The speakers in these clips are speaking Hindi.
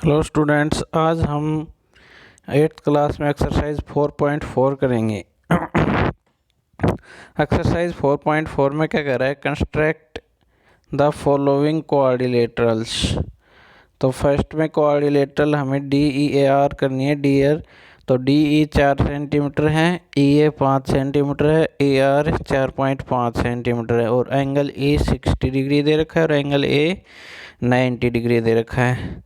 हेलो स्टूडेंट्स, आज हम 8th क्लास में एक्सरसाइज 4.4 करेंगे। एक्सरसाइज 4.4 में क्या कर रहा है, कंस्ट्रक्ट द फॉलोइंग कोऑर्डिनेटरल्स। तो फर्स्ट में कोऑर्डिनेटरल हमें डी ई ए आर करनी है। डी आर तो डी ई 4 सेंटीमीटर है, ई ए 5 सेंटीमीटर है, ए आर 4.5 सेंटीमीटर है और एंगल ए 60 डिग्री दे रखा है और एंगल ए 90 डिग्री दे रखा है।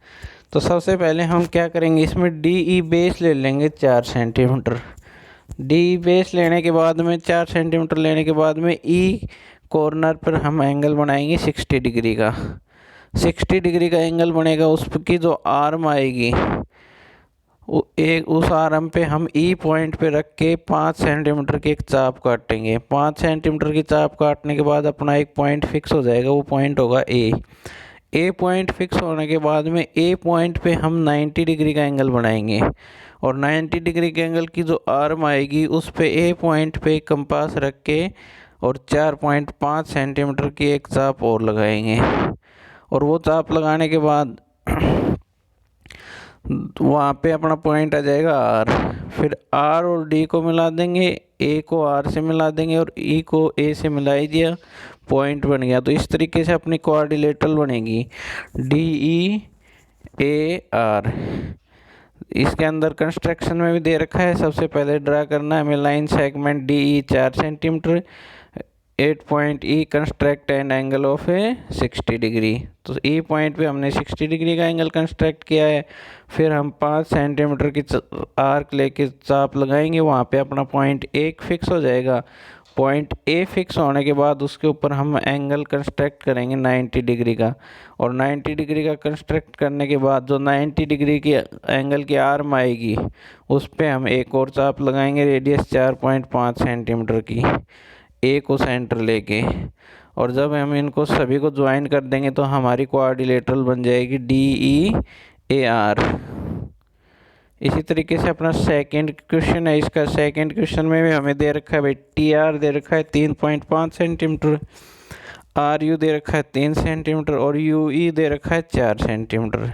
तो सबसे पहले हम क्या करेंगे, इसमें डी ई बेस ले लेंगे 4 सेंटीमीटर। डी बेस लेने के बाद में 4 सेंटीमीटर लेने के बाद में ई कॉर्नर पर हम एंगल बनाएंगे 60 डिग्री का। 60 डिग्री का एंगल बनेगा, उसकी जो आर्म आएगी उस आर्म पे हम ई पॉइंट पे रख के 5 सेंटीमीटर की एक चाप काटेंगे। 5 सेंटीमीटर की चाप काटने के बाद अपना एक पॉइंट फिक्स हो जाएगा, वो पॉइंट होगा ए पॉइंट फिक्स होने के बाद में ए पॉइंट पे हम 90 डिग्री का एंगल बनाएंगे और 90 डिग्री के एंगल की जो आर्म आएगी उस पे ए पॉइंट पे कंपास रख के और 4.5 सेंटीमीटर की एक चाप और लगाएंगे। और वो चाप लगाने के बाद वहाँ पे अपना पॉइंट आ जाएगा आर। फिर आर और डी को मिला देंगे, ए को आर से मिला देंगे और ई को ए से मिला ही दिया, पॉइंट बन गया। तो इस तरीके से अपनी कोऑर्डिनेटर बनेगी डी ई ए आर। इसके अंदर कंस्ट्रक्शन में भी दे रखा है, सबसे पहले ड्रा करना है हमें line segment D E 4 centimetre 8 point E construct an angle of 60 degree. तो ई पॉइंट पे हमने 60 डिग्री का एंगल कंस्ट्रक्ट किया है। फिर हम 5 सेंटीमीटर की आर्क लेके चाप लगाएंगे, वहाँ पे अपना पॉइंट एक फिक्स हो जाएगा। पॉइंट ए फिक्स होने के बाद उसके ऊपर हम एंगल कंस्ट्रक्ट करेंगे 90 डिग्री का। और 90 डिग्री का कंस्ट्रक्ट करने के बाद जो 90 डिग्री की एंगल की आर्म आएगी उस पर हम एक और चाप लगाएंगे, रेडियस 4.5 सेंटीमीटर की, ए को सेंटर लेके। और जब हम इनको सभी को ज्वाइन कर देंगे तो हमारी कोऑर्डिनेटर बन जाएगी डी ई ए आर। इसी तरीके से अपना सेकंड क्वेश्चन है, इसका सेकंड क्वेश्चन में भी हमें दे रखा है भाई टी आर दे रखा है 3.5 सेंटीमीटर, आर यू दे रखा है 3 सेंटीमीटर और यू ई दे रखा है 4 सेंटीमीटर।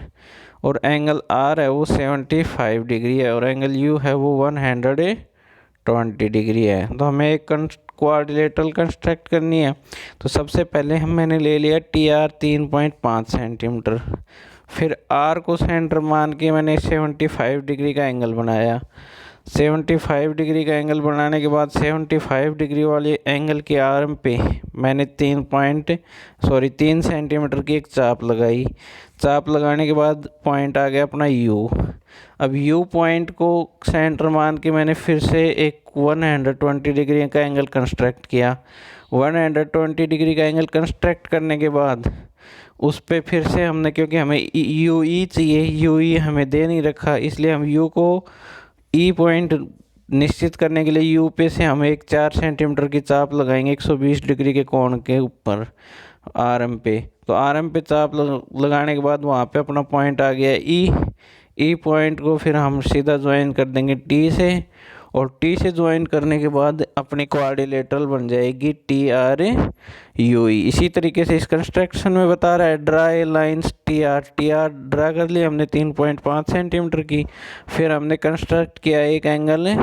और एंगल आर है वो 75 डिग्री है और एंगल यू है वो 120 डिग्री है। तो हमें एक कोऑर्डिनेटर कंस्ट्रक्ट करनी है। तो सबसे पहले मैंने ले लिया टी आर 3.5 सेंटीमीटर। फिर आर को सेंटर मान के मैंने 75 डिग्री का एंगल बनाया। 75 डिग्री का एंगल बनाने के बाद 75 डिग्री वाले एंगल के आर्म पे मैंने 3 सेंटीमीटर की एक चाप लगाई। चाप लगाने के बाद पॉइंट आ गया अपना यू। अब यू पॉइंट को सेंटर मान के मैंने फिर से एक 120 डिग्री का एंगल कंस्ट्रक्ट किया। 120 डिग्री का एंगल कंस्ट्रक्ट करने के बाद उस पे फिर से हमने, क्योंकि हमें यू ई चाहिए, यू ई हमें दे नहीं रखा, इसलिए हम यू को ई पॉइंट निश्चित करने के लिए यू पे से हम एक 4 सेंटीमीटर की चाप लगाएंगे 120 डिग्री के कोण के ऊपर आर पे। तो आर पे चाप लगाने के बाद वहाँ पे अपना पॉइंट आ गया ई पॉइंट को फिर हम सीधा ज्वाइन कर देंगे टी से। और टी से ज्वाइन करने के बाद अपनी कोऑर्डिनेटर बन जाएगी टी आर यू ई। इसी तरीके से इस कंस्ट्रक्शन में बता रहा है draw a lines T R draw कर लिया हमने 3.5 सेंटीमीटर की। फिर हमने कंस्ट्रक्ट किया एक एंगल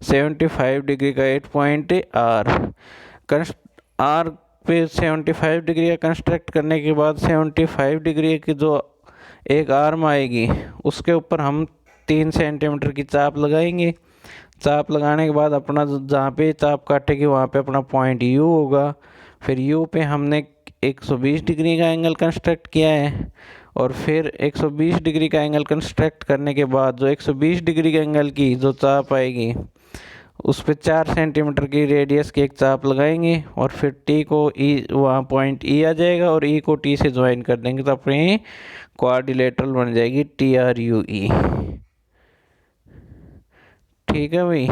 75 डिग्री का 8 पॉइंट आर पे 75 डिग्री का कंस्ट्रक्ट करने के बाद 75 डिग्री की जो एक आर्म आएगी उसके ऊपर हम 3 सेंटीमीटर की चाप लगाएंगे। चाप लगाने के बाद अपना जहाँ पे चाप काटेगी वहाँ पे अपना पॉइंट यू होगा। फिर यू पे हमने 120 डिग्री का एंगल कंस्ट्रक्ट किया है। और फिर 120 डिग्री का एंगल कंस्ट्रक्ट करने के बाद जो 120 डिग्री के एंगल की जो चाप आएगी उस पे 4 सेंटीमीटर की रेडियस की एक चाप लगाएंगे। और फिर टी को ई, वहाँ पॉइंट ई आ जाएगा और ई को टी से ज्वाइन कर देंगे तो अपनी कोऑर्डिनेटर बन जाएगी टी आर यू ई। ठीक है भाई।